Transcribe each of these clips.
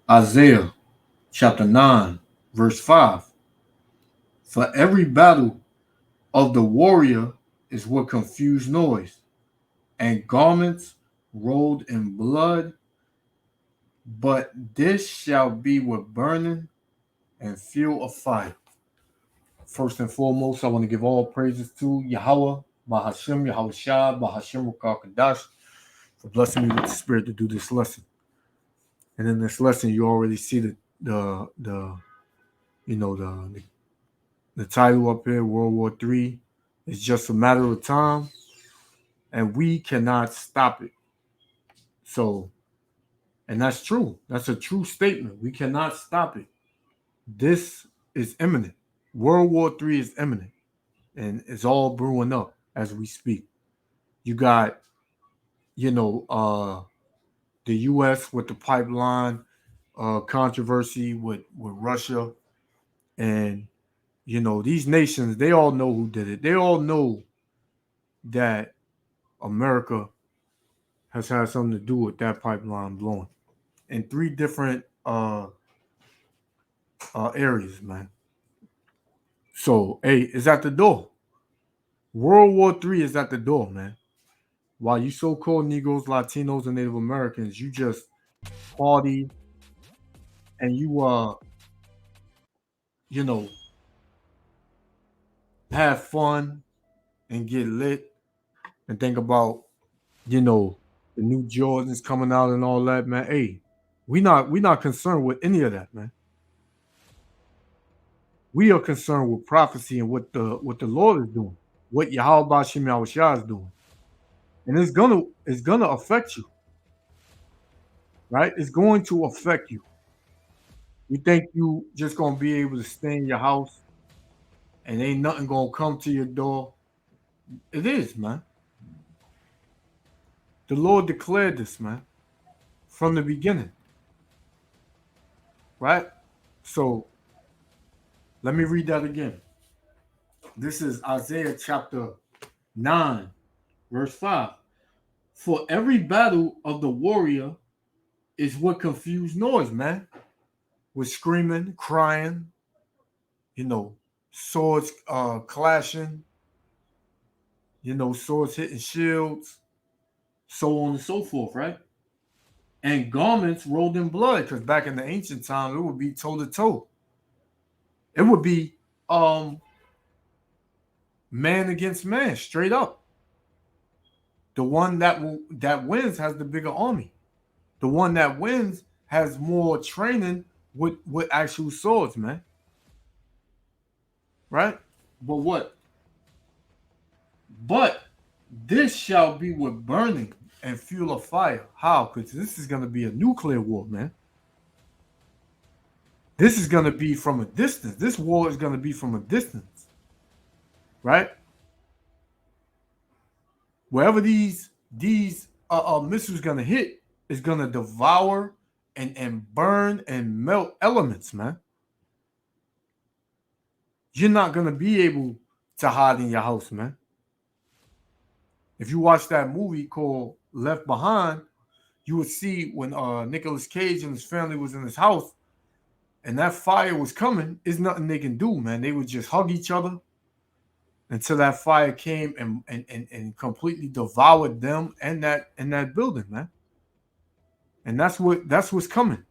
Isaiah chapter 9, verse 5. For every battle of the warrior is with confused noise, and garments rolled in blood, but this shall be with burning and fuel of fire. First and foremost, I want to give all praises to Yahweh, Bahashem, Yahweh Shah, Bahashem Rakakadash, for blessing me with the spirit to do this lesson. And in this lesson, you already see the you know the title up here, World War III. It's just a matter of time, and we cannot stop it. So, and that's true. That's a true statement. We cannot stop it. This is imminent. World War III is imminent, and it's all brewing up as we speak. You got, you know, the U.S. with the pipeline controversy with Russia, and these nations. They all know who did it. They all know that America has had something to do with that pipeline blowing in three different areas, man. So, hey, it's at the door. World War III is at the door, man. While you so-called Negroes, Latinos, and Native Americans, you just party and you know, have fun and get lit and think about, you know, the new Jordans coming out and all that, man. Hey, we not concerned with any of that, man. We are concerned with prophecy and what the Lord is doing, what Yahweh Bashim Yahushua is doing. And it's gonna affect you, right? It's going to affect you. You think you just gonna be able to stay in your house and ain't nothing gonna come to your door. It is, man. The Lord declared this, man, from the beginning, right? So let me read that again. This is Isaiah chapter 9, verse 5. For every battle of the warrior is what confused noise, man. With screaming, crying, you know, swords clashing, swords hitting shields, so on and so forth, right? And garments rolled in blood, because back in the ancient time, it would be toe to toe. It would be um man against man, straight up. The one that wins has the bigger army. The one that wins has more training with actual swords, man. Right? But what? But this shall be with burning and fuel of fire. How? Because this is gonna be a nuclear war, man. This is gonna be from a distance. This war is gonna be from a distance, right? Wherever these missiles gonna hit is gonna devour and burn and melt elements, man. You're not gonna be able to hide in your house, man. If you watch that movie called Left Behind, you would see when Nicolas Cage and his family was in his house and that fire was coming, there's nothing they can do, man. They would just hug each other until that fire came and completely devoured them and that building, man. And that's what's coming.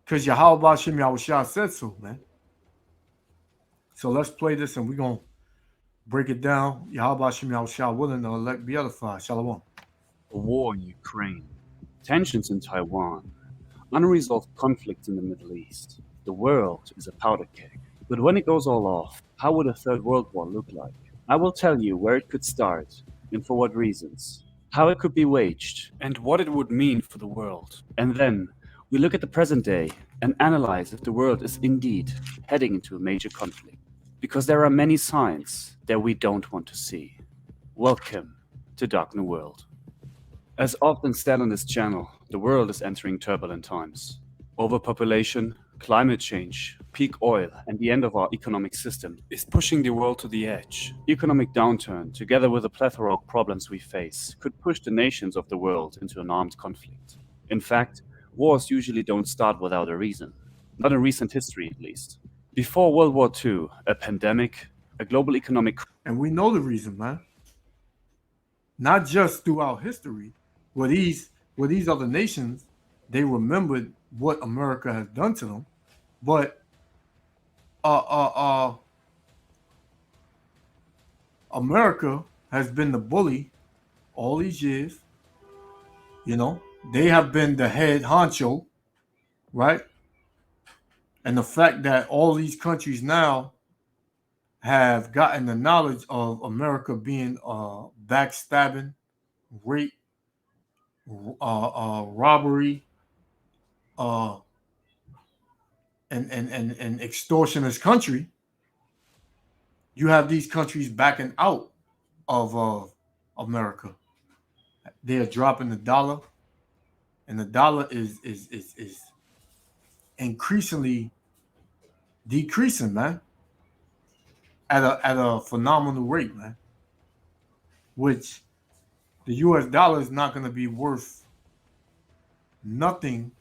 Because Yahweh Bashim Yahushua said so, man. So let's play this and we're gonna break it down. Yahweh Bashim Yahushua willing to elect be edified. Shalom. A war in Ukraine, tensions in Taiwan, unresolved conflicts in the Middle East. The world is a powder keg. But when it goes all off, how would a third world war look like? I will tell you where it could start and for what reasons, how it could be waged, and what it would mean for the world. And then we look at the present day and analyze if the world is indeed heading into a major conflict. Because there are many signs that we don't want to see. Welcome to Dark New World. As often said on this channel, the world is entering turbulent times. Overpopulation, climate change, peak oil, and the end of our economic system is pushing the world to the edge. Economic downturn, together with a plethora of problems we face, could push the nations of the world into an armed conflict. In fact, Wars usually don't start without a reason. Not in recent history, at least. Before World War II, a pandemic, a global economic And we know the reason, man. Not just throughout history, where these other nations, they remembered what America has done to them, but uh uh uh America has been the bully all these years. You know, they have been the head honcho, right? And the fact that all these countries now have gotten the knowledge of America being backstabbing, rape, robbery, uh, and extortionist country, you have these countries backing out of America. They are dropping the dollar, and the dollar is increasingly decreasing, man, at a phenomenal rate, man. Which the U.S. dollar is not going to be worth nothing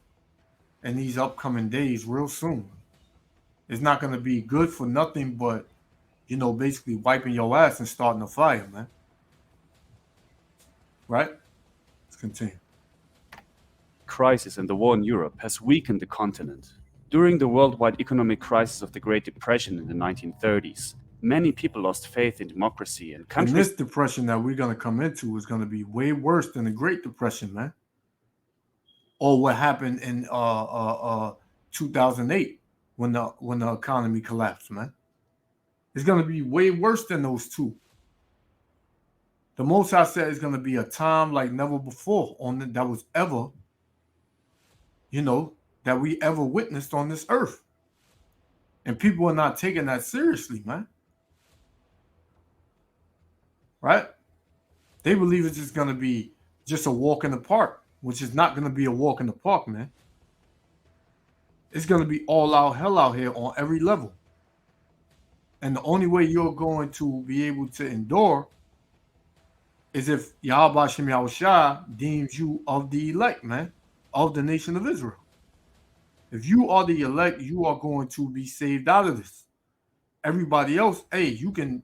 in these upcoming days, real soon. It's not going to be good for nothing but basically wiping your ass and starting a fire, man. Right? Let's continue. crisis and the war in Europe has weakened the continent. During the worldwide economic crisis of the Great Depression in the 1930s, many people lost faith in democracy and And countries. this depression that we're going to come into is going to be way worse than the Great Depression, man. Or what happened in 2008 when the economy collapsed, man. It's going to be way worse than those two. The most I said is going to be a time like never before that was ever, that we ever witnessed on this earth. And people are not taking that seriously, man. Right? They believe it's just going to be just a walk in the park, which is not going to be a walk in the park, man. It's going to be all out hell out here on every level. And the only way you're going to be able to endure is if Yahweh Shem Yahushua deems you of the elect, man, of the nation of Israel. If you are the elect, you are going to be saved out of this. Everybody else, hey, you can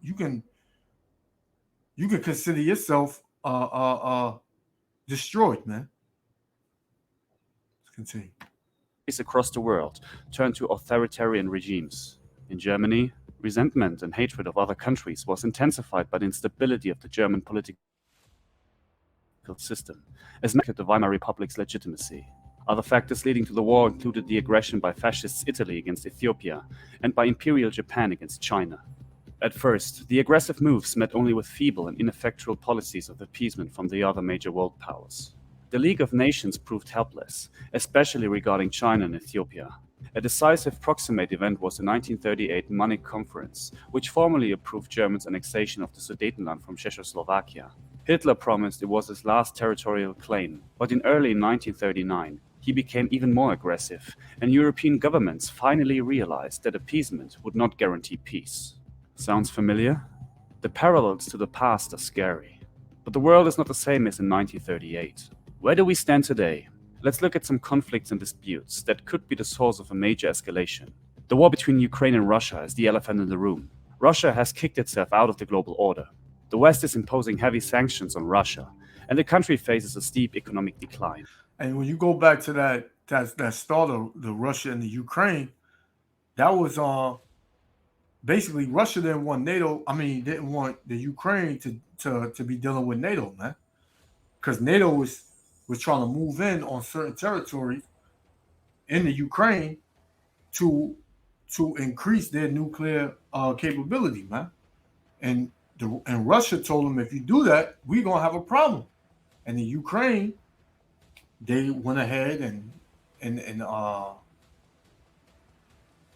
consider yourself destroyed, man. Let's continue. Across the world turned to authoritarian regimes. In Germany, resentment and hatred of other countries was intensified by the instability of the German political system, as the Weimar Republic's legitimacy. Other factors leading to the war included the aggression by fascist Italy against Ethiopia and by Imperial Japan against China. At first, the aggressive moves met only with feeble and ineffectual policies of appeasement from the other major world powers. The League of Nations proved helpless, especially regarding China and Ethiopia. A decisive proximate event was the 1938 Munich Conference, which formally approved Germany's annexation of the Sudetenland from Czechoslovakia. Hitler promised it was his last territorial claim, but in early 1939, he became even more aggressive, and European governments finally realized that appeasement would not guarantee peace. Sounds familiar? The parallels to the past are scary. But the world is not the same as in 1938. Where do we stand today? Let's look at some conflicts and disputes that could be the source of a major escalation. The war between Ukraine and Russia is the elephant in the room. Russia has kicked itself out of the global order. The West is imposing heavy sanctions on Russia, and the country faces a steep economic decline. And when you go back to that start of the Russia and the Ukraine, that was basically Russia didn't want NATO. I mean, didn't want the Ukraine to be dealing with NATO, man, because NATO was trying to move in on certain territories in the Ukraine to increase their nuclear capability, man. And Russia told them, if you do that, we're gonna have a problem. And the Ukraine, they went ahead and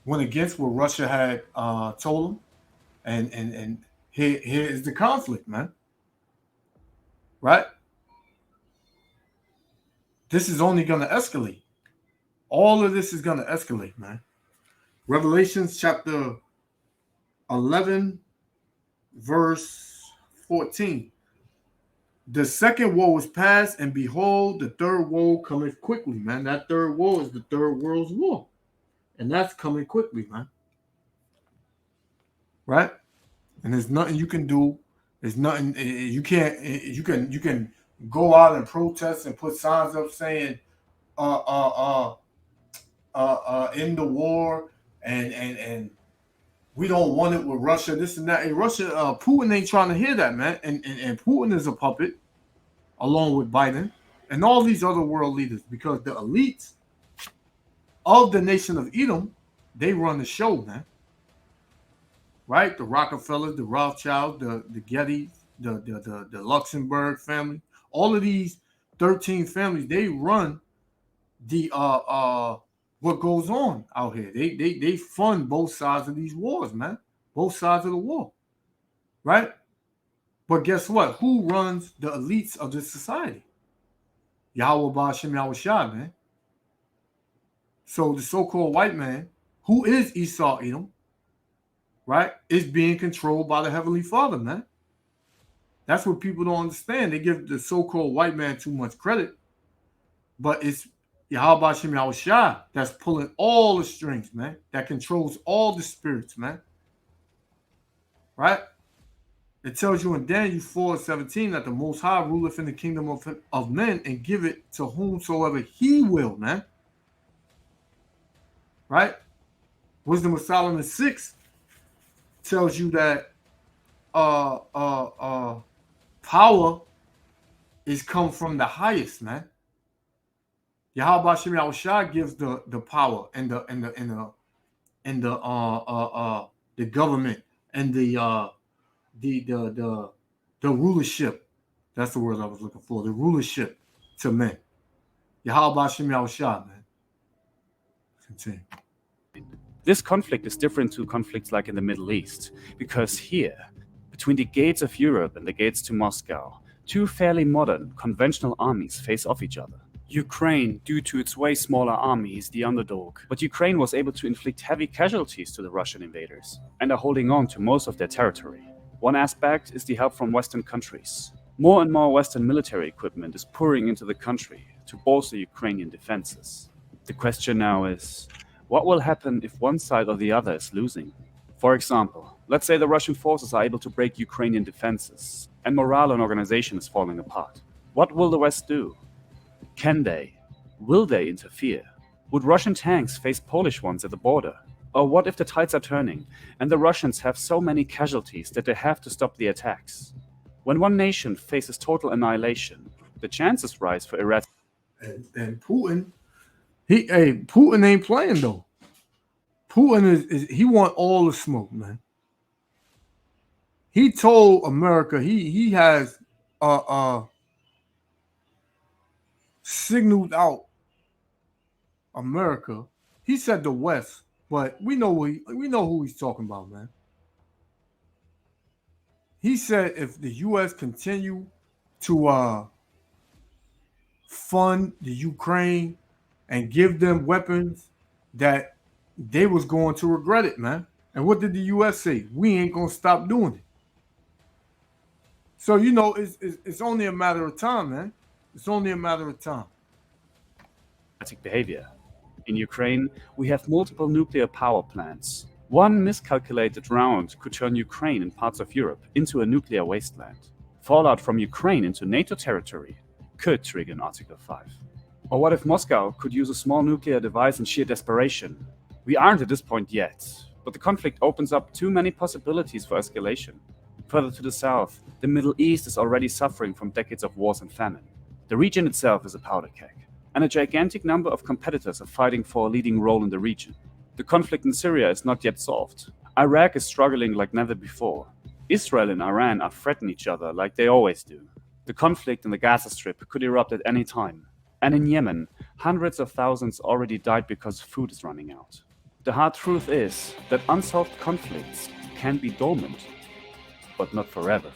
went against what Russia had told them, and here is the conflict, man. Right? This is only going to escalate. All of this is going to escalate, man. Revelations chapter 11, verse 14. The second woe was past, and behold, the third woe cometh quickly, man. That third woe is the third world's war. And that's coming quickly, man. Right? And there's nothing you can do. There's nothing you can't you can go out and protest and put signs up saying in the war and we don't want it with Russia, this and that. And Russia, Putin ain't trying to hear that, man. And Putin is a puppet, along with Biden and all these other world leaders, because the elites of the nation of Edom, they run the show, man. Right? The Rockefellers, the Rothschilds, the Gettys, the Luxembourg family, all of these 13 families, they run the what goes on out here. They fund both sides of these wars, man. Both sides of the war. Right? But guess what? Who runs the elites of this society? Yahweh Ba'ashem Yahweh Shah, man. So the so-called white man, who is Esau Edom, right, is being controlled by the Heavenly Father, man. That's what people don't understand. They give the so-called white man too much credit, but it's Yahweh Ba'ashem Yahweh Shah that's pulling all the strings, man, that controls all the spirits, man. Right? It tells you in Daniel 4:17 that the Most High ruleth in the kingdom of men and give it to whomsoever he will, man. Right? Wisdom of Solomon 6 tells you that power is come from the highest, man. Yahweh Ba'ashem Yahweh Shah gives the power and the government and the rulership. That's the word I was looking for. The rulership to men. Yahweh Ba'ashem Yahweh Shah, man. Continue. This conflict is different to conflicts like in the Middle East, because here, between the gates of Europe and the gates to Moscow, two fairly modern, conventional armies face off each other. Ukraine, due to its way smaller army, is the underdog, but Ukraine was able to inflict heavy casualties to the Russian invaders, and are holding on to most of their territory. One aspect is the help from Western countries. More and more Western military equipment is pouring into the country to bolster Ukrainian defenses. The question now is, what will happen if one side or the other is losing? For example, let's say the Russian forces are able to break Ukrainian defenses, and morale and organization is falling apart. What will the West do? Can they? Will they interfere? Would Russian tanks face Polish ones at the border? Or what if the tides are turning, and the Russians have so many casualties that they have to stop the attacks? When one nation faces total annihilation, the chances rise for erratic. And Putin, Putin ain't playing though. Putin is he want all the smoke, man. He told America he has signaled out America. He said the West, but we know who he's talking about, man. He said if the U.S. continue to fund the Ukraine and give them weapons, that they was going to regret it, man. And what did the U.S. say? We ain't gonna stop doing it. So it's only a matter of time, man. It's only a matter of time. Behavior. In Ukraine, we have multiple nuclear power plants. One miscalculated round could turn Ukraine and parts of Europe into a nuclear wasteland. Fallout from Ukraine into NATO territory could trigger an Article 5. Or what if Moscow could use a small nuclear device in sheer desperation? We aren't at this point yet, but the conflict opens up too many possibilities for escalation. Further to the south, the Middle East is already suffering from decades of wars and famine. The region itself is a powder keg, and a gigantic number of competitors are fighting for a leading role in the region. The conflict in Syria is not yet solved. Iraq is struggling like never before. Israel and Iran are threatening each other like they always do. The conflict in the Gaza Strip could erupt at any time. And in Yemen, hundreds of thousands already died because food is running out. The hard truth is that unsolved conflicts can be dormant, but not forever.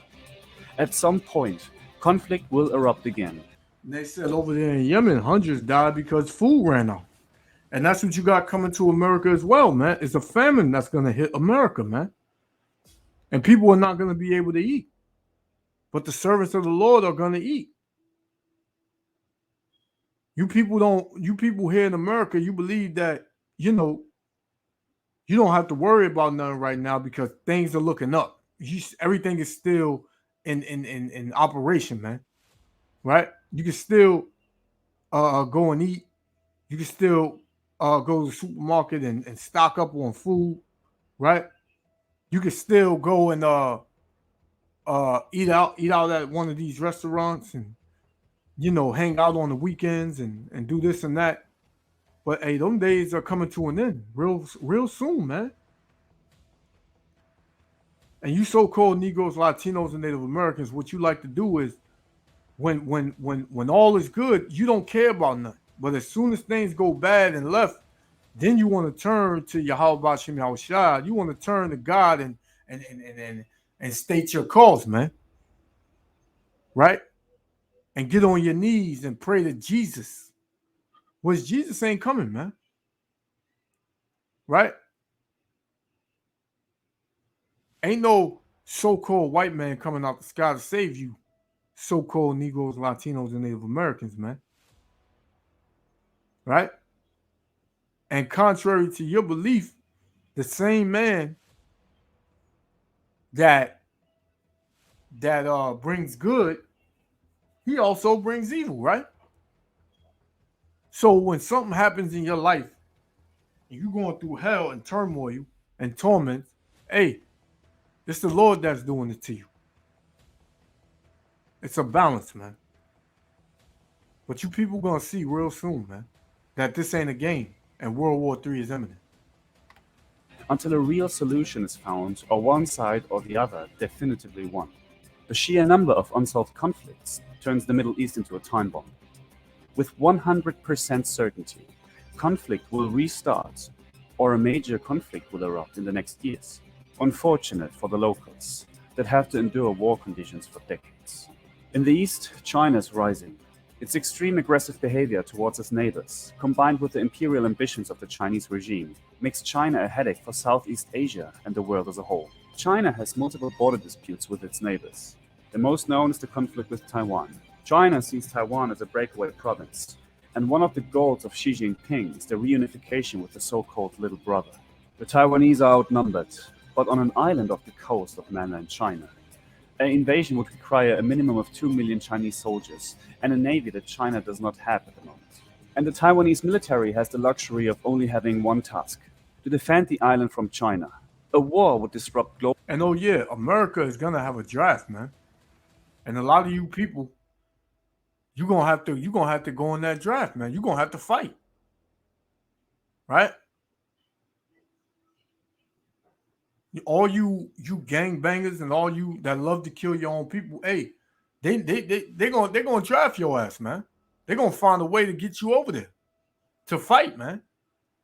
At some point, conflict will erupt again. They said over there in Yemen, hundreds died because food ran out. And that's what you got coming to America as well, man. It's a famine that's going to hit America, man. And people are not going to be able to eat. but the servants of the Lord are going to eat. You people here in America, you believe that, you don't have to worry about nothing right now because things are looking up. Everything is still in operation, man. Right? You can still go and eat. You can still go to the supermarket and stock up on food, right? You can still go and eat out at one of these restaurants and hang out on the weekends and do this and that. But hey, them days are coming to an end real soon, man. And you so-called Negroes, Latinos, and Native Americans, what you like to do is when all is good, you don't care about nothing. But as soon as things go bad and left, then you want to turn to Yahweh Shem Yahushua. You want to turn to God and state your cause, man. Right? And get on your knees and pray to Jesus. Which Jesus ain't coming, man. Right? Ain't no so-called white man coming out the sky to save you, so-called Negroes, Latinos, and Native Americans, man. Right? And contrary to your belief, the same man that brings good, he also brings evil, right? So when something happens in your life, and you're going through hell and turmoil and torment, hey, it's the Lord that's doing it to you. It's a balance, man. But you people gonna see real soon, man, that this ain't a game and World War III is imminent. Until a real solution is found, or one side or the other definitively won. The sheer number of unsolved conflicts turns the Middle East into a time bomb. With 100% certainty, conflict will restart, or a major conflict will erupt in the next years. Unfortunate for the locals that have to endure war conditions for decades. In the East, China is rising. Its extreme aggressive behavior towards its neighbors, combined with the imperial ambitions of the Chinese regime, makes China a headache for Southeast Asia and the world as a whole. China has multiple border disputes with its neighbors. The most known is the conflict with Taiwan. China sees Taiwan as a breakaway province, and one of the goals of Xi Jinping is the reunification with the so-called Little Brother. The Taiwanese are outnumbered, but on an island off the coast of mainland China. An invasion would require a minimum of 2 million Chinese soldiers and a navy that China does not have at the moment. And the Taiwanese military has the luxury of only having one task: to defend the island from China. A war would disrupt global... And oh yeah, America is gonna have a draft, man. And a lot of you people, you're gonna have to go in that draft, man. You're gonna have to fight. Right? All you gangbangers and all you that love to kill your own people, hey, they're gonna draft your ass, man. They're gonna find a way to get you over there to fight, man.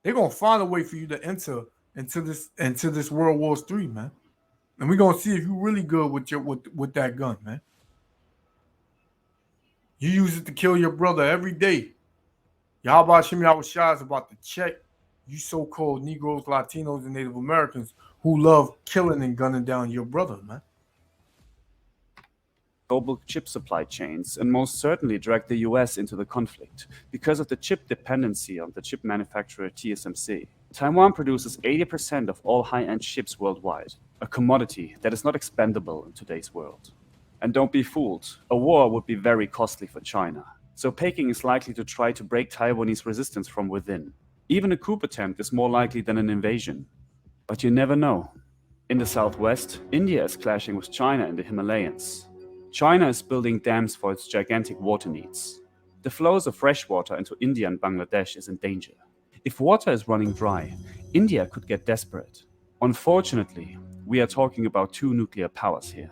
They're gonna find a way for you to enter into this World War III, man. And we're gonna see if you're really good with that gun, man. You use it to kill your brother every day. Yahweh Shem Yahushua is about to check you so-called Negroes, Latinos, and Native Americans who love killing and gunning down your brother, man. Global chip supply chains, and most certainly drag the US into the conflict because of the chip dependency on the chip manufacturer TSMC. Taiwan produces 80% of all high-end chips worldwide, a commodity that is not expendable in today's world. And don't be fooled, a war would be very costly for China. So Peking is likely to try to break Taiwanese resistance from within. Even a coup attempt is more likely than an invasion. But you never know. In the southwest, India is clashing with China in the Himalayas. China is building dams for its gigantic water needs. The flows of fresh water into India and Bangladesh is in danger. If water is running dry, India could get desperate. Unfortunately, we are talking about two nuclear powers here.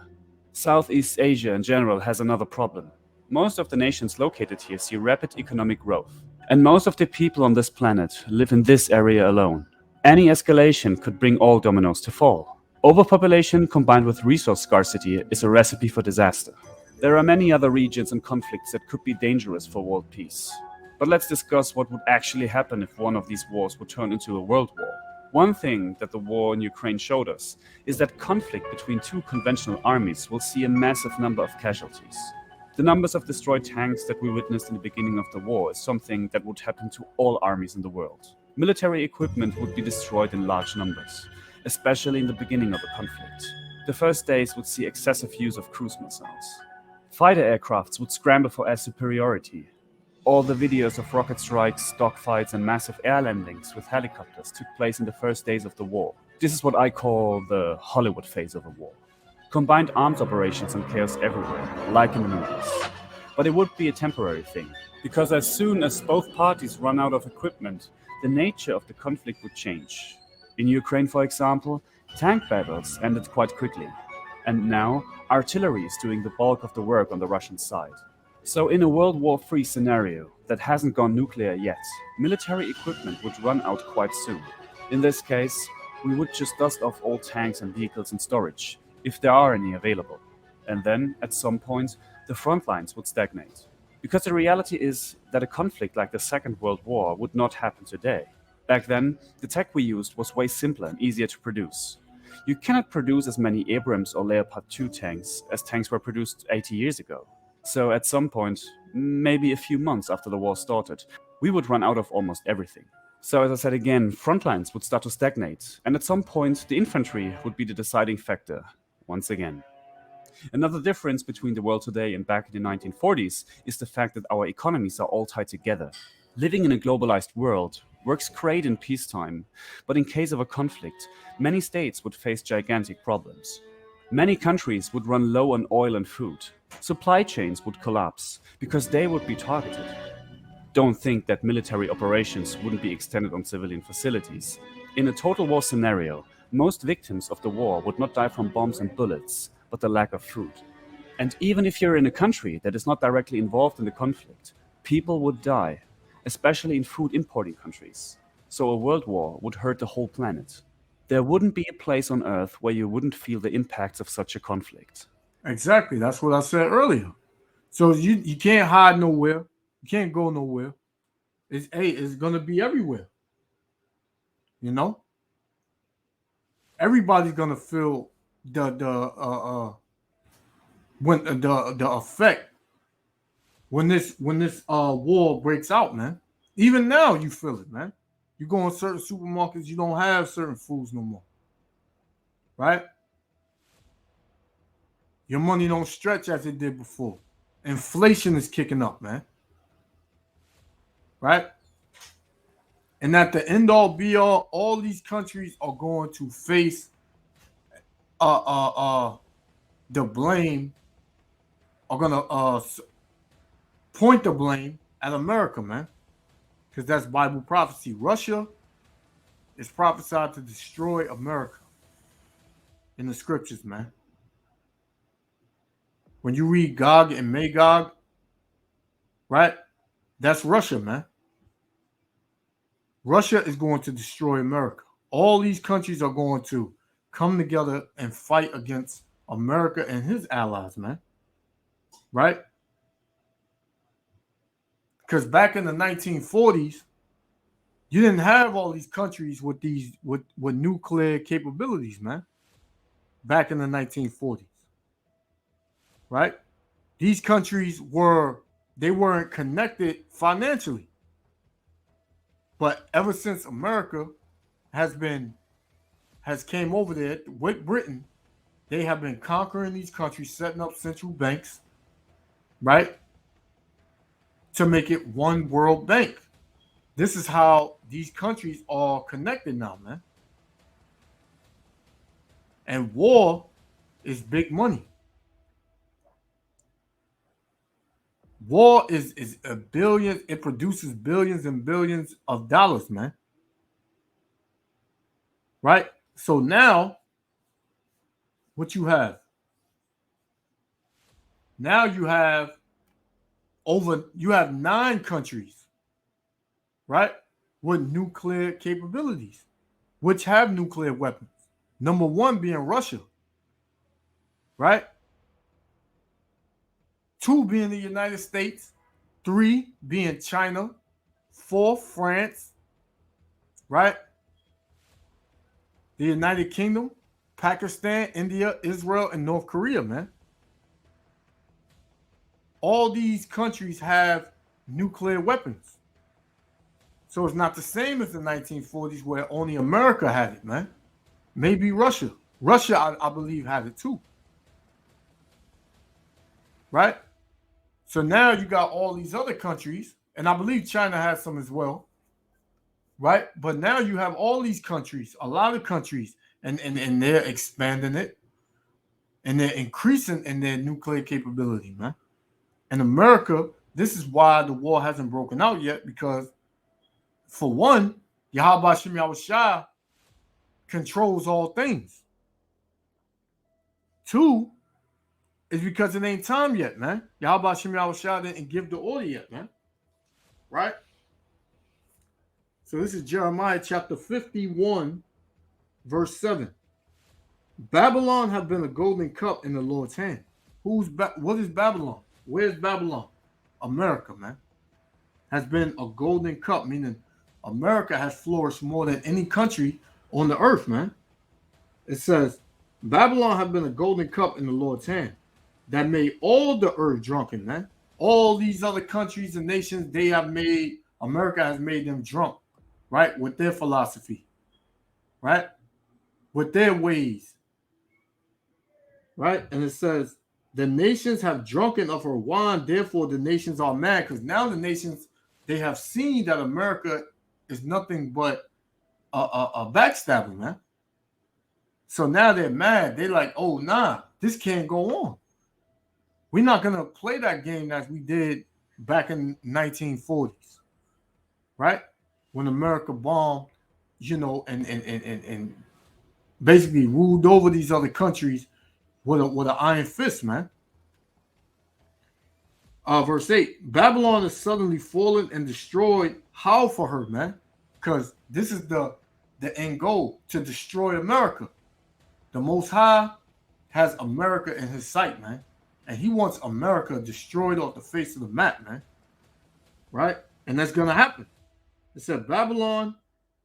Southeast Asia in general has another problem. Most of the nations located here see rapid economic growth, and most of the people on this planet live in this area alone. Any escalation could bring all dominoes to fall. Overpopulation combined with resource scarcity is a recipe for disaster. There are many other regions and conflicts that could be dangerous for world peace. But let's discuss what would actually happen if one of these wars would turn into a world war. One thing that the war in Ukraine showed us is that conflict between two conventional armies will see a massive number of casualties. The numbers of destroyed tanks that we witnessed in the beginning of the war is something that would happen to all armies in the world. Military equipment would be destroyed in large numbers, especially in the beginning of a conflict. The first days would see excessive use of cruise missiles. Fighter aircrafts would scramble for air superiority. All the videos of rocket strikes, dogfights, and massive air landings with helicopters took place in the first days of the war. This is what I call the Hollywood phase of a war. Combined arms operations and chaos everywhere, like in the movies. But it would be a temporary thing, because as soon as both parties run out of equipment, the nature of the conflict would change. In Ukraine, for example, tank battles ended quite quickly, and now artillery is doing the bulk of the work on the Russian side. So, in a World War III scenario that hasn't gone nuclear yet, military equipment would run out quite soon. In this case, we would just dust off all tanks and vehicles in storage, if there are any available. And then, at some point, the front lines would stagnate. Because the reality is that a conflict like the Second World War would not happen today. Back then, the tech we used was way simpler and easier to produce. You cannot produce as many Abrams or Leopard 2 tanks as tanks were produced 80 years ago. So at some point, maybe a few months after the war started, we would run out of almost everything. So as I said again, front lines would start to stagnate, and at some point the infantry would be the deciding factor, once again. Another difference between the world today and back in the 1940s is the fact that our economies are all tied together. Living in a globalized world works great in peacetime, but in case of a conflict, many states would face gigantic problems. Many countries would run low on oil and food. Supply chains would collapse because they would be targeted. Don't think that military operations wouldn't be extended on civilian facilities. In a total war scenario, most victims of the war would not die from bombs and bullets, but the lack of food. And even if you're in a country that is not directly involved in the conflict, people would die, especially in food importing countries. So a world war would hurt the whole planet. There wouldn't be a place on Earth where you wouldn't feel the impacts of such a conflict. Exactly. That's what I said earlier. So you can't hide nowhere. You can't go nowhere. It's gonna be everywhere. You know, everybody's gonna feel the when the effect when this war breaks out, man. Even now you feel it, man. You go in certain supermarkets, you don't have certain foods no more, right? Your money don't stretch as it did before. Inflation is kicking up, man. Right? And at the end all be all these countries are going to face uh uh uh the blame are gonna point the blame at America, man. Because that's Bible prophecy. Russia is prophesied to destroy America in the scriptures, man. When you read Gog and Magog, right? That's Russia, man. Russia is going to destroy America. All these countries are going to come together and fight against America and his allies, man. Right? Because back in the 1940s, you didn't have all these countries with nuclear capabilities, man. Back in the 1940s. Right? These countries weren't connected financially. But ever since America has came over there with Britain, they have been conquering these countries, setting up central banks, right? To make it one world bank. This is how these countries are connected now, man. And war is big money. War is a billion, it produces billions and billions of dollars, man. Right? So now, what you have? Now you have 9 countries, right? With nuclear capabilities, which have nuclear weapons. Number 1 being Russia, right? 2 being the United States, 3 being China, 4 France, right? the United Kingdom, Pakistan, India, Israel, and North Korea, man. All these countries have nuclear weapons. So it's not the same as the 1940s where only America had it, man. Maybe Russia. Russia, I believe, had it too. Right? So now you got all these other countries, and I believe China has some as well. Right? But now you have all these countries, a lot of countries, and they're expanding it, and they're increasing in their nuclear capability, man. And America, this is why the war hasn't broken out yet, because for one, Yahweh Shem Yahushua controls all things. Two, is because it ain't time yet, man. Yahweh Shem Yahushua didn't give the order yet, man. Right? So this is Jeremiah chapter 51, verse 7. Babylon have been a golden cup in the Lord's hand. What is Babylon? Where's Babylon? America, man. Has been a golden cup, meaning America has flourished more than any country on the earth, man. It says, Babylon have been a golden cup in the Lord's hand that made all the earth drunken, man. All these other countries and nations, America has made them drunk, right? With their philosophy, right? With their ways, right? And it says, the nations have drunken of her wine, therefore the nations are mad, because now the nations, they have seen that America is nothing but a backstabber, man. So now they're mad. They're like, oh, nah, this can't go on. We're not going to play that game that we did back in 1940s, right? When America bombed, and basically ruled over these other countries with an iron fist, man. Verse 8, Babylon is suddenly fallen and destroyed. How for her, man? Because this is the end goal, to destroy America. The Most High has America in his sight, man. And he wants America destroyed off the face of the map, man. Right? And that's going to happen. It said, Babylon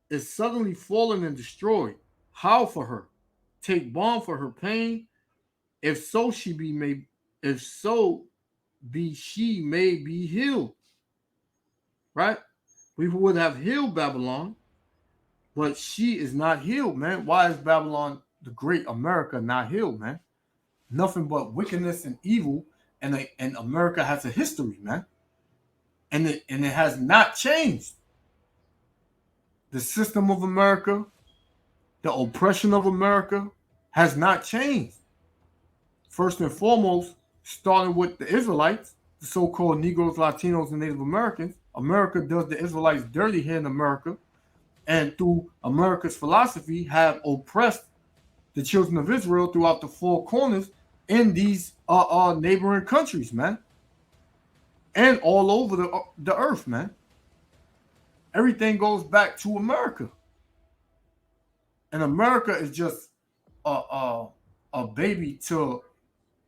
is suddenly fallen and destroyed. How for her? Take balm for her pain. If so she may be healed. Right? We would have healed Babylon, but she is not healed, man. Why is Babylon, the great America, not healed, man? Nothing but wickedness and evil, and America has a history, man. And it has not changed. The system of America, the oppression of America has not changed. First and foremost, starting with the Israelites, the so-called Negroes, Latinos, and Native Americans. America does the Israelites dirty here in America, and through America's philosophy have oppressed the children of Israel throughout the four corners in these neighboring countries, man, and all over the earth, man. Everything goes back to America, and America is just a baby to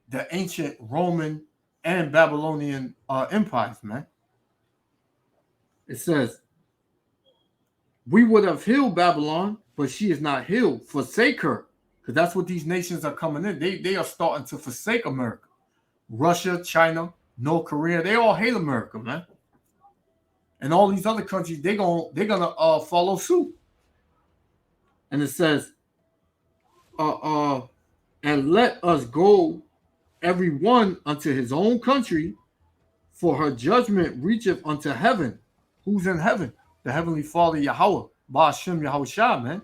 the ancient Roman and Babylonian empires, man. It says, we would have healed Babylon, but she is not healed. Forsake her. Because that's what these nations are coming in. They are starting to forsake America. Russia, China, North Korea, they all hate America, man. And all these other countries, they're gonna follow suit. And it says, and let us go every one unto his own country, for her judgment reacheth unto heaven. Who's in heaven? The Heavenly Father, Yahweh, Ba'ashem Yahushua, man.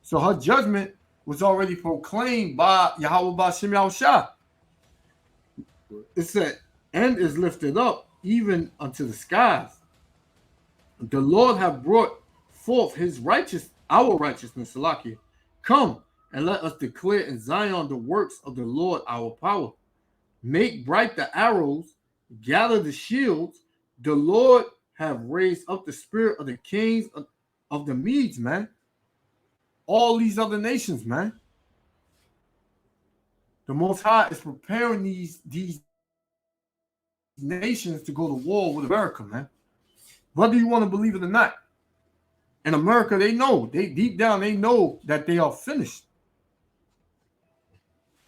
So her judgment was already proclaimed by Yahweh Ba'ashem Yahushua. It said, and is lifted up even unto the skies. The Lord hath brought forth our righteousness, Salakia. Come and let us declare in Zion the works of the Lord our power. Make bright the arrows, gather the shields. The Lord have raised up the spirit of the kings of the Medes, man. All these other nations, man. The Most High is preparing these nations to go to war with America, man. Whether you want to believe it or not. In America, they know. They deep down, they know that they are finished.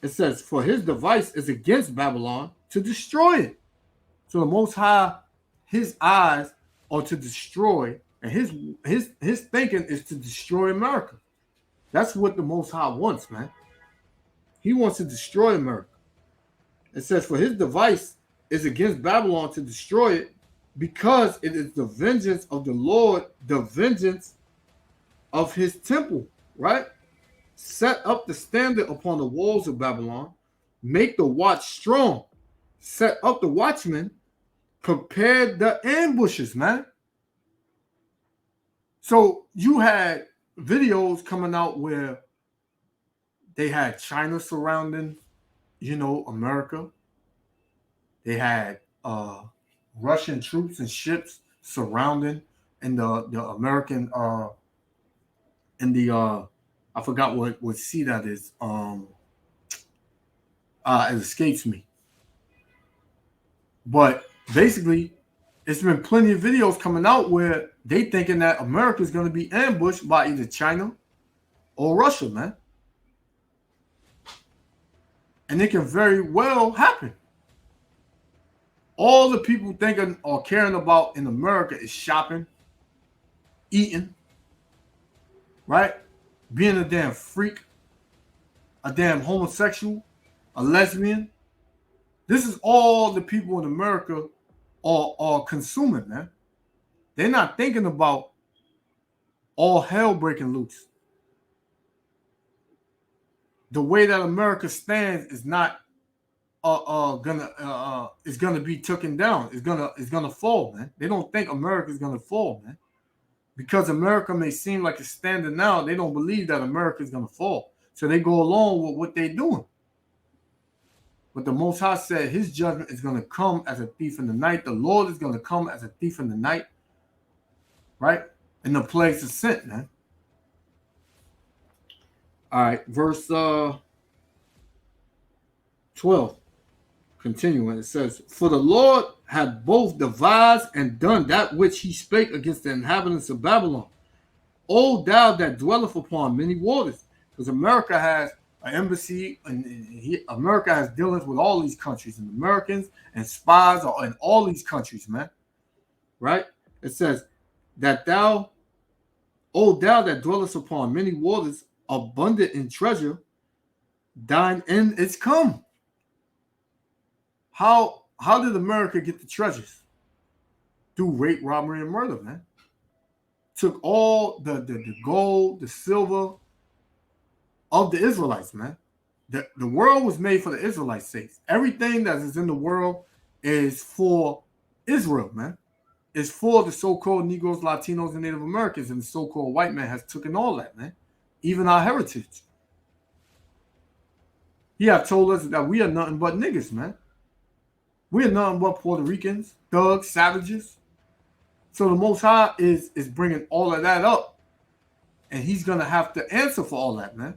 It says, for his device is against Babylon to destroy it. So the Most High, his eyes are to destroy, and his thinking is to destroy America. That's what the Most High wants, man. He wants to destroy America. It says, for his device is against Babylon to destroy it, because it is the vengeance of the Lord, the vengeance of his temple, right? Set up the standard upon the walls of Babylon, make the watch strong, set up the watchmen, prepare the ambushes, man. So you had videos coming out where they had China surrounding, America. They had Russian troops and ships surrounding in the American in the I forgot what sea that is. It escapes me. But basically, it's been plenty of videos coming out where they thinking that America is going to be ambushed by either China or Russia, man. And it can very well happen. All the people thinking or caring about in America is shopping, eating, right? Being a damn freak, a damn homosexual, a lesbian. This is all the people in America are consuming, man. They're not thinking about all hell breaking loose. The way that America stands is not gonna be taken down. It's gonna fall, man. They don't think America is gonna fall, man. Because America may seem like it's standing now, they don't believe that America is gonna fall. So they go along with what they're doing. But the Most High said his judgment is going to come as a thief in the night. The Lord is going to come as a thief in the night. Right? And the plagues are sent, man. All right. Verse 12. Continuing. It says, for the Lord had both devised and done that which he spake against the inhabitants of Babylon. O thou that dwelleth upon many waters. Because America has an embassy, and America has dealings with all these countries, and Americans and spies are in all these countries, man. Right? It says that thou that dwellest upon many waters, abundant in treasure, thine end is come. How did America get the treasures? Through rape, robbery, and murder, man. Took all the gold, the silver of the Israelites, man. The world was made for the Israelites' sake. Everything that is in the world is for Israel, man. It's for the so-called Negroes, Latinos, and Native Americans, and the so-called white man has taken all that, man. Even our heritage. He have told us that we are nothing but niggas, man. We are nothing but Puerto Ricans, thugs, savages. So the Most High is bringing all of that up. And he's going to have to answer for all that, man.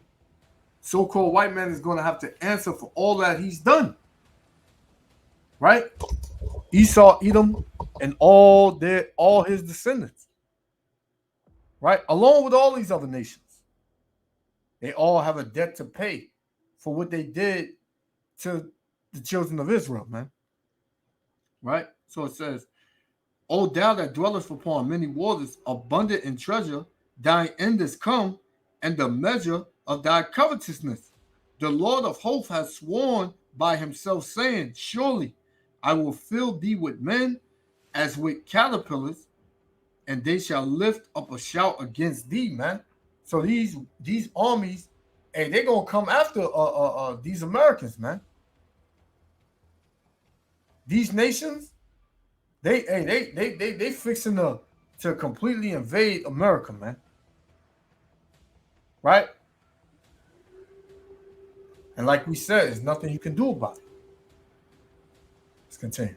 So-called white man is going to have to answer for all that he's done. Right? Esau, Edom, and all his descendants. Right? Along with all these other nations. They all have a debt to pay for what they did to the children of Israel, man. Right? So it says, O thou that dwellest upon many waters, abundant in treasure, thine end is come, and the measure of thy covetousness. The Lord of hosts has sworn by himself, saying, surely I will fill thee with men as with caterpillars, and they shall lift up a shout against thee, man. So these armies, hey, they're gonna come after these Americans, man. These nations, they fixing to completely invade America, man. Right? And like we said, there's nothing you can do about it. Let's continue.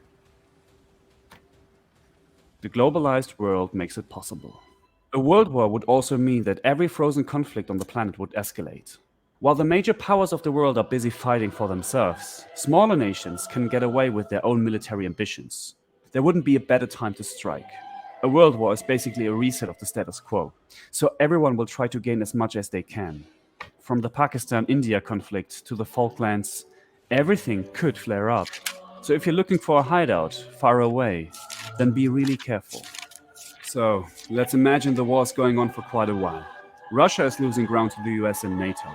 The globalized world makes it possible. A world war would also mean that every frozen conflict on the planet would escalate. While the major powers of the world are busy fighting for themselves, smaller nations can get away with their own military ambitions. There wouldn't be a better time to strike. A world war is basically a reset of the status quo, so everyone will try to gain as much as they can. From the Pakistan-India conflict to the Falklands, everything could flare up. So if you're looking for a hideout far away, then be really careful. So let's imagine the war's going on for quite a while. Russia is losing ground to the US and NATO.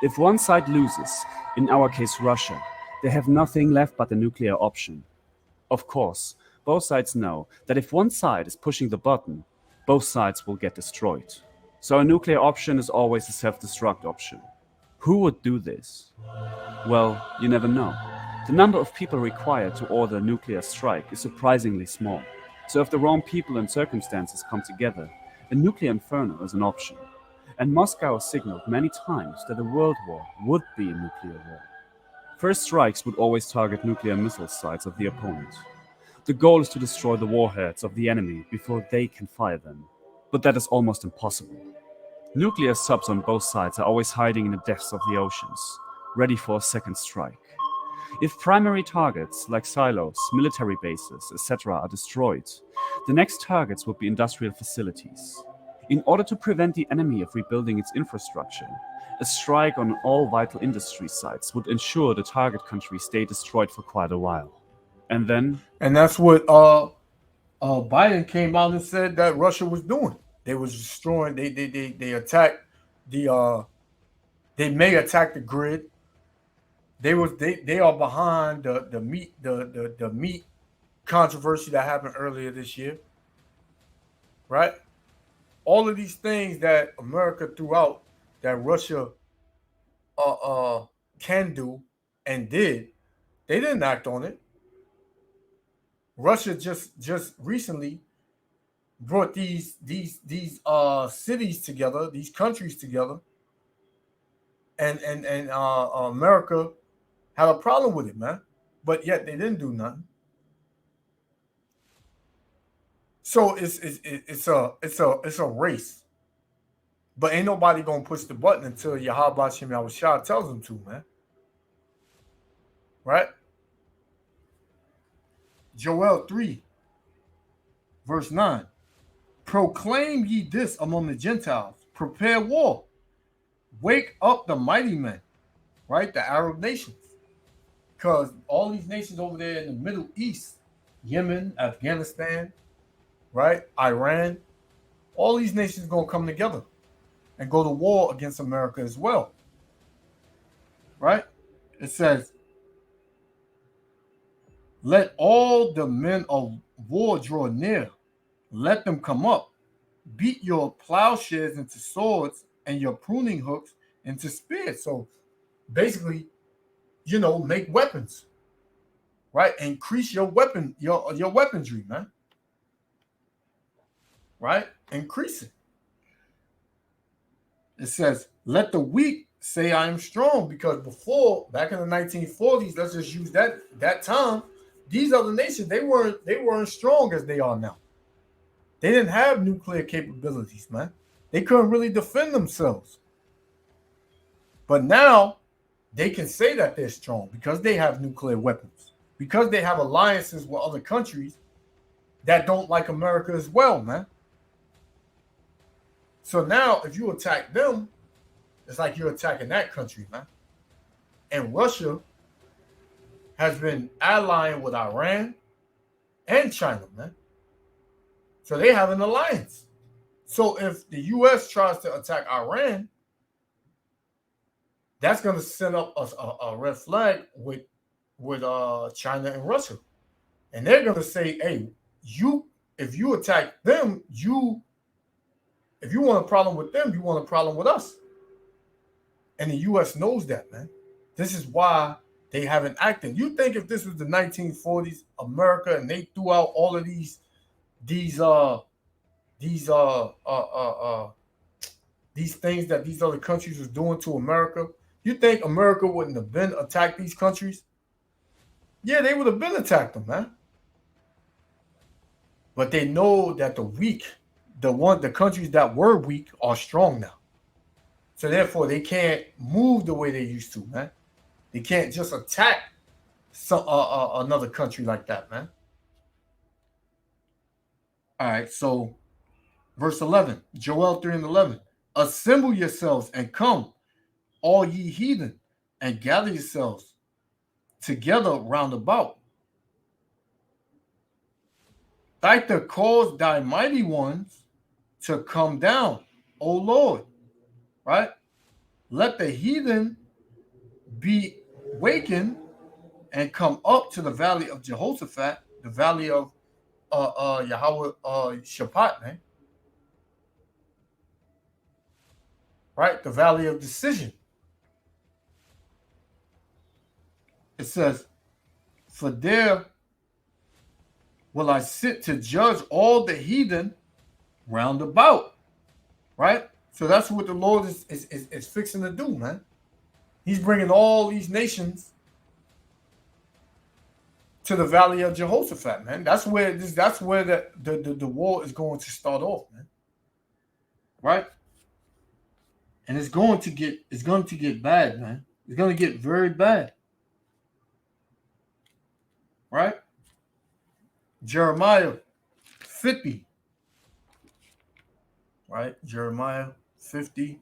If one side loses, in our case Russia, they have nothing left but the nuclear option. Of course, both sides know that if one side is pushing the button, both sides will get destroyed. So a nuclear option is always a self-destruct option. Who would do this? Well, you never know. The number of people required to order a nuclear strike is surprisingly small. So if the wrong people and circumstances come together, a nuclear inferno is an option. And Moscow has signaled many times that a world war would be a nuclear war. First strikes would always target nuclear missile sites of the opponent. The goal is to destroy the warheads of the enemy before they can fire them. But that is almost impossible. Nuclear subs on both sides are always hiding in the depths of the oceans, ready for a second strike. If primary targets like silos, military bases, etc. are destroyed, the next targets would be industrial facilities. In order to prevent the enemy of rebuilding its infrastructure, a strike on all vital industry sites would ensure the target country stay destroyed for quite a while. And then... And that's what Biden came out and said that Russia was doing. They was destroying, they attacked they may attack the grid. They are behind the meat controversy that happened earlier this year, right? All of these things that America threw out that Russia can do and did, they didn't act on it. Russia just recently brought these cities together, these countries together, and America had a problem with it, man. But yet they didn't do nothing. So it's a race. But ain't nobody gonna push the button until Yahweh Shem Yahushua tells them to, man. Right? Joel 3, verse 9. Proclaim ye this among the Gentiles. Prepare war. Wake up the mighty men, right? The Arab nations. Because all these nations over there in the Middle East, Yemen, Afghanistan, right? Iran, all these nations are going to come together and go to war against America as well. Right? It says, let all the men of war draw near. Let them come up. Beat your plowshares into swords and your pruning hooks into spears. So basically, make weapons. Right? Increase your weaponry, man. Right? Increase it. It says, let the weak say I am strong, because before, back in the 1940s, let's just use that time, these other nations, they weren't strong as they are now. They didn't have nuclear capabilities, man. They couldn't really defend themselves. But now they can say that they're strong because they have nuclear weapons, because they have alliances with other countries that don't like America as well, man. So now if you attack them, it's like you're attacking that country, man. And Russia has been allying with Iran and China, man. So they have an alliance. So if the U.S. tries to attack Iran, that's going to set up a red flag with China and Russia. And they're going to say, hey, if you attack them, if you want a problem with them, you want a problem with us. And the U.S. knows that, man. This is why they haven't acted. You think if this was the 1940s, America, and they threw out all of these things that these other countries was doing to America, you think America wouldn't have been attacked these countries? Yeah, they would have been attacked them, man. But they know that the weak, the countries that were weak are strong now. So therefore, they can't move the way they used to, man. They can't just attack another country like that, man. All right, so verse 11, Joel 3 and 11. Assemble yourselves and come, all ye heathen, and gather yourselves together round about. Thy cause thy mighty ones to come down, O Lord. Right? Let the heathen be wakened and come up to the valley of Jehoshaphat, the valley of Yahweh Shaphat, man. Right? The valley of decision. It says, for there will I sit to judge all the heathen round about. Right? So that's what the Lord is fixing to do, man. He's bringing all these nations to the valley of Jehoshaphat, man. That's where the war is going to start off, man. Right? And it's going to get bad, man. It's going to get very bad. Right? Jeremiah 50. Right? Jeremiah 50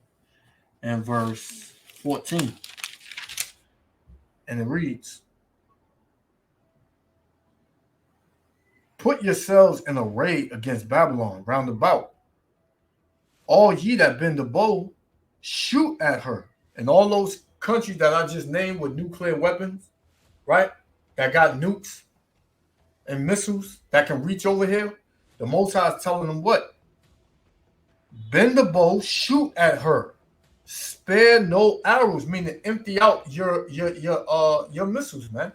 and verse 14. And it reads, put yourselves in array against Babylon round about. All ye that bend the bow, shoot at her. And all those countries that I just named with nuclear weapons, right? That got nukes and missiles that can reach over here. The Most High is telling them what? Bend the bow, shoot at her. Spare no arrows, meaning empty out your missiles, man.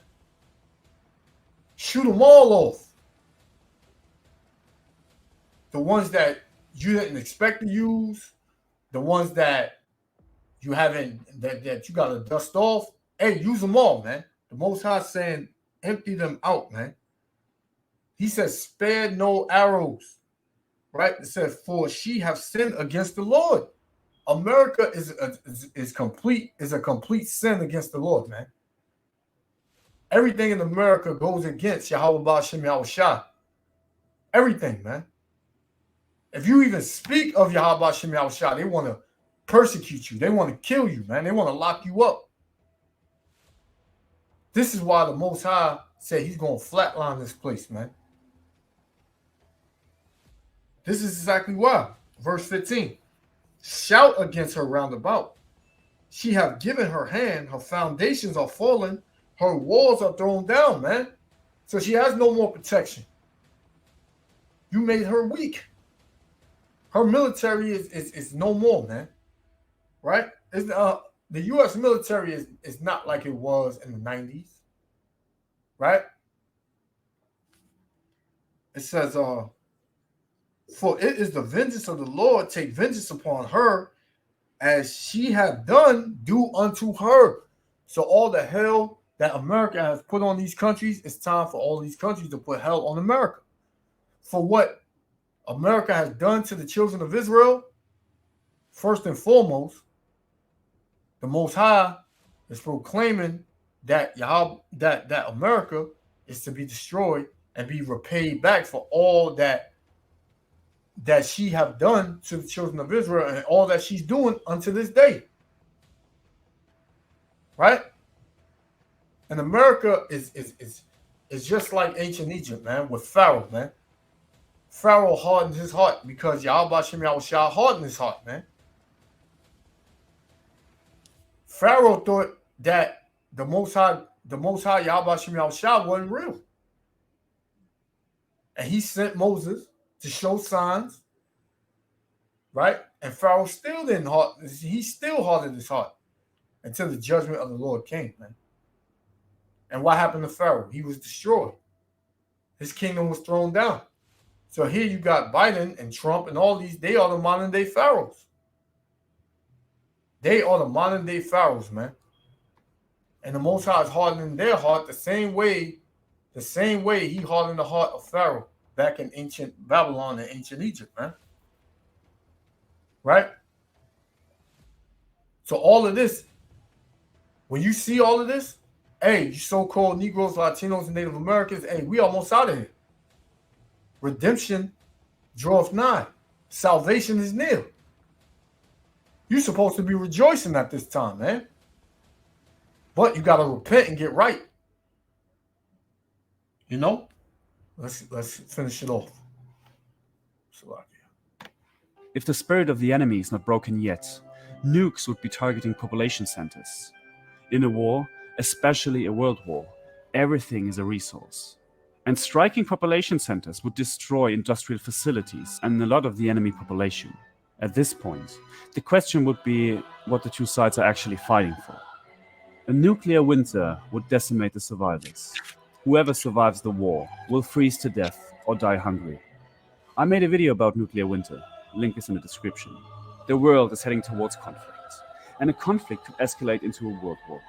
Shoot them all off. The ones that you didn't expect to use, the ones that you haven't, that you got to dust off. Hey, use them all, man. The Most High saying, empty them out, man. He says, spare no arrows, right? It says, for she have sinned against the Lord. America is a complete sin against the Lord, man. Everything in America goes against Yahweh Ba'ashem Yahushua. Everything, man. If you even speak of Yahweh Ba'ashem Yahushua, they want to persecute you. They want to kill you, man. They want to lock you up. This is why the Most High said he's going to flatline this place, man. This is exactly why. Verse 15. Shout against her round about. She have given her hand. Her foundations are fallen. Her walls are thrown down, man. So she has no more protection. You made her weak. Her military is no more, man. Right? It's, the U.S. military is not like it was in the 90s. Right? It says, for it is the vengeance of the Lord, take vengeance upon her, as she hath done, do unto her. So all the hell that America has put on these countries, it's time for all these countries to put hell on America. For what America has done to the children of Israel, first and foremost, the Most High is proclaiming that that America is to be destroyed and be repaid back for all that she have done to the children of Israel and all that she's doing unto this day. Right? And America is just like ancient Egypt, man, with Pharaoh, man. Pharaoh hardened his heart because Yahweh Shem Yahushua hardened his heart, man. Pharaoh thought that the Most High Yahweh Shem Yahushua wasn't real. And he sent Moses to show signs, right? And Pharaoh still he still hardened his heart until the judgment of the Lord came, man. And what happened to Pharaoh? He was destroyed. His kingdom was thrown down. So here you got Biden and Trump and all these, they are the modern day pharaohs. They are the modern day pharaohs, man. And the Most High is hardening their heart the same way he hardened the heart of Pharaoh back in ancient Babylon and ancient Egypt, man. Right? So all of this, when you see all of this, hey, you so-called Negroes, Latinos, and Native Americans, hey, we almost out of here. Redemption draweth nigh. Salvation is near. You're supposed to be rejoicing at this time, man. But you got to repent and get right. You know? Let's finish it off. If the spirit of the enemy is not broken yet, nukes would be targeting population centers. In a war, especially a world war, everything is a resource. And striking population centers would destroy industrial facilities and a lot of the enemy population. At this point, the question would be what the two sides are actually fighting for. A nuclear winter would decimate the survivors. Whoever survives the war will freeze to death or die hungry. I made a video about nuclear winter. Link is in the description. The world is heading towards conflict, and a conflict could escalate into a world war.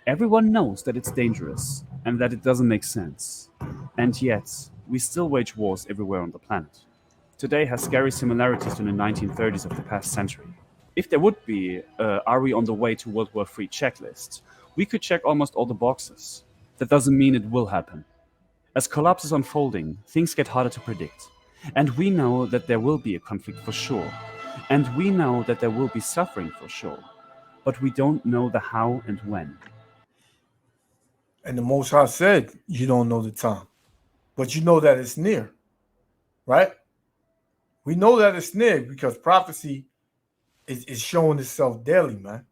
Everyone knows that it's dangerous and that it doesn't make sense. And yet, we still wage wars everywhere on the planet. Today has scary similarities to the 1930s of the past century. If there would be Are We on the Way to World War III checklist, we could check almost all the boxes. That doesn't mean it will happen. As collapse is unfolding, things get harder to predict. And we know that there will be a conflict for sure. And we know that there will be suffering for sure. But we don't know the how and when. And the Most High said, you don't know the time. But you know that it's near. Right? We know that it's near because prophecy is showing itself daily, man.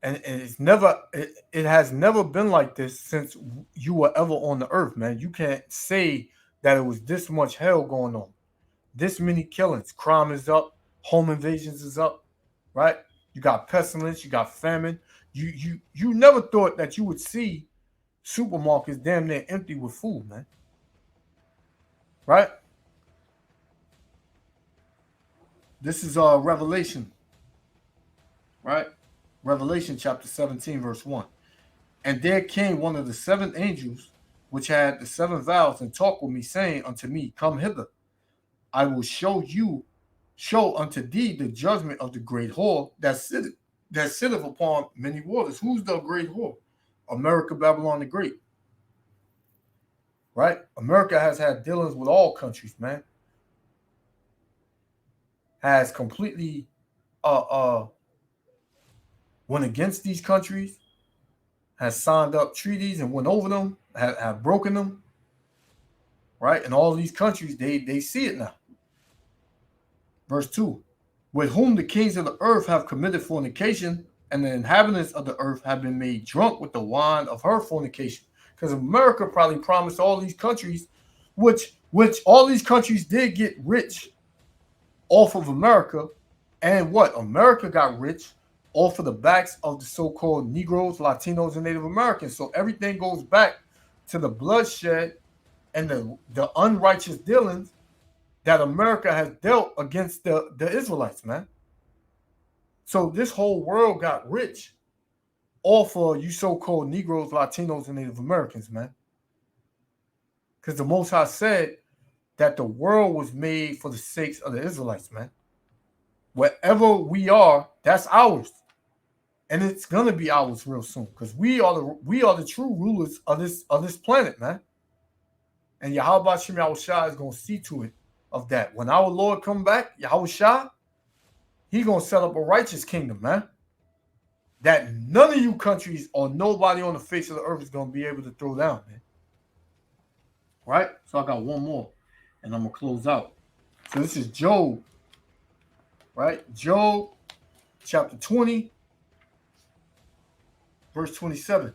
And it has never been like this since you were ever on the earth, man. You can't say that it was this much hell going on. This many killings. Crime is up. Home invasions is up. Right? You got pestilence. You got famine. You never thought that you would see supermarkets damn near empty with food, man. Right? This is Revelation. Right? Revelation chapter 17, verse 1. And there came one of the seven angels which had the seven vials, and talked with me, saying unto me, Come hither. I will show unto thee the judgment of the great whore that sitteth upon many waters. Who's the great whore? America, Babylon the Great. Right? America has had dealings with all countries, man. Has completely went against these countries, has signed up treaties and went over them, have broken them, right? And all these countries, they see it now. Verse 2, with whom the kings of the earth have committed fornication, and the inhabitants of the earth have been made drunk with the wine of her fornication. Because America probably promised all these countries, which all these countries did get rich off of America. And what? America got rich off of the backs of the so-called Negroes, Latinos, and Native Americans. So everything goes back to the bloodshed and the unrighteous dealings that America has dealt against the Israelites, man. So this whole world got rich off of you so-called Negroes, Latinos, and Native Americans, man. Because the Most High said that the world was made for the sakes of the Israelites, man. Wherever we are, that's ours. And it's gonna be ours real soon, because we are the true rulers of this planet, man. And Yahweh Shem Yahushua is gonna see to it of that. When our Lord come back, Yahushua, He gonna set up a righteous kingdom, man. That none of you countries or nobody on the face of the earth is gonna be able to throw down, man. Right? So I got one more, and I'm gonna close out. So this is Job, right? Job chapter 20. Verse 27.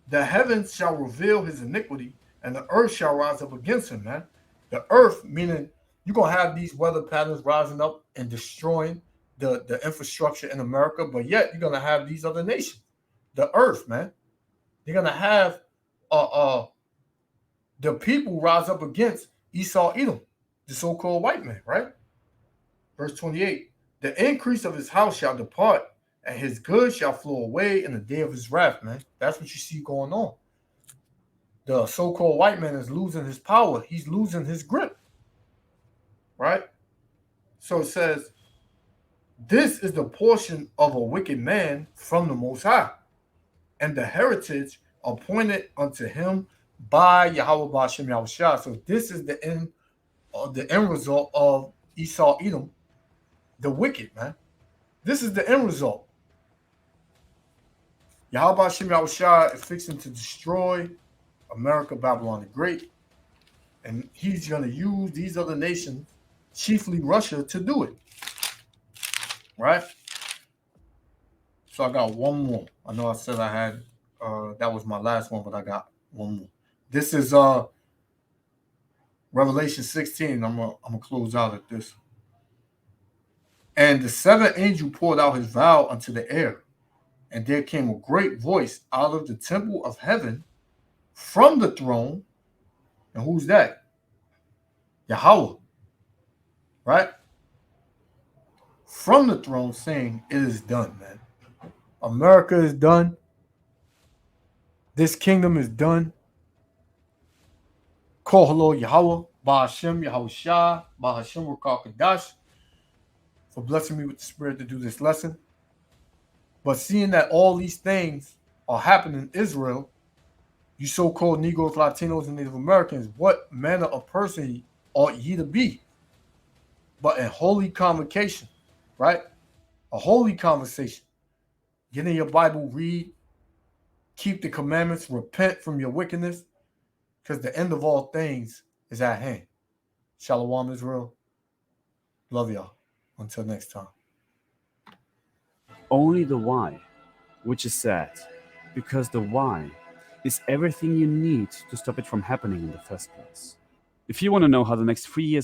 The heavens shall reveal his iniquity, and the earth shall rise up against him, man. The earth, meaning you're going to have these weather patterns rising up and destroying the infrastructure in America, but yet you're going to have these other nations. The earth, man. You're going to have the people rise up against Esau, Edom, the so-called white man, right? Verse 28. The increase of his house shall depart, and his goods shall flow away in the day of his wrath, man. That's what you see going on. The so-called white man is losing his power. He's losing his grip, right? So it says, this is the portion of a wicked man from the Most High, and the heritage appointed unto him by Yahweh Ba'Shem Yahushua. So this is the end result of Esau Edom, the wicked, man. This is the end result. Yahweh Ba'Shem Yahushua is fixing to destroy America, Babylon the Great, and he's going to use these other nations, chiefly Russia, to do it. Right? So I got one more. I know I said I had, that was my last one, but I got one more. This is Revelation 16. I'm gonna close out at this. And the seventh angel poured out his vial unto the air, and there came a great voice out of the temple of heaven from the throne. And who's that? Yahweh. Right? From the throne, saying, "It is done, man. America is done. This kingdom is done. Kohalo Yahweh, Ba'Hashem Yahushua, Ba'Hashem Rukal Kadash, for blessing me with the spirit to do this lesson. But seeing that all these things are happening in Israel, you so-called Negroes, Latinos, and Native Americans, what manner of person ought ye to be? But in holy convocation, right? A holy conversation. Get in your Bible, read, keep the commandments, repent from your wickedness, because the end of all things is at hand. Shalom, Israel. Love y'all. Until next time. Only the why, which is sad, because the why is everything you need to stop it from happening in the first place. If you want to know how the next 3 years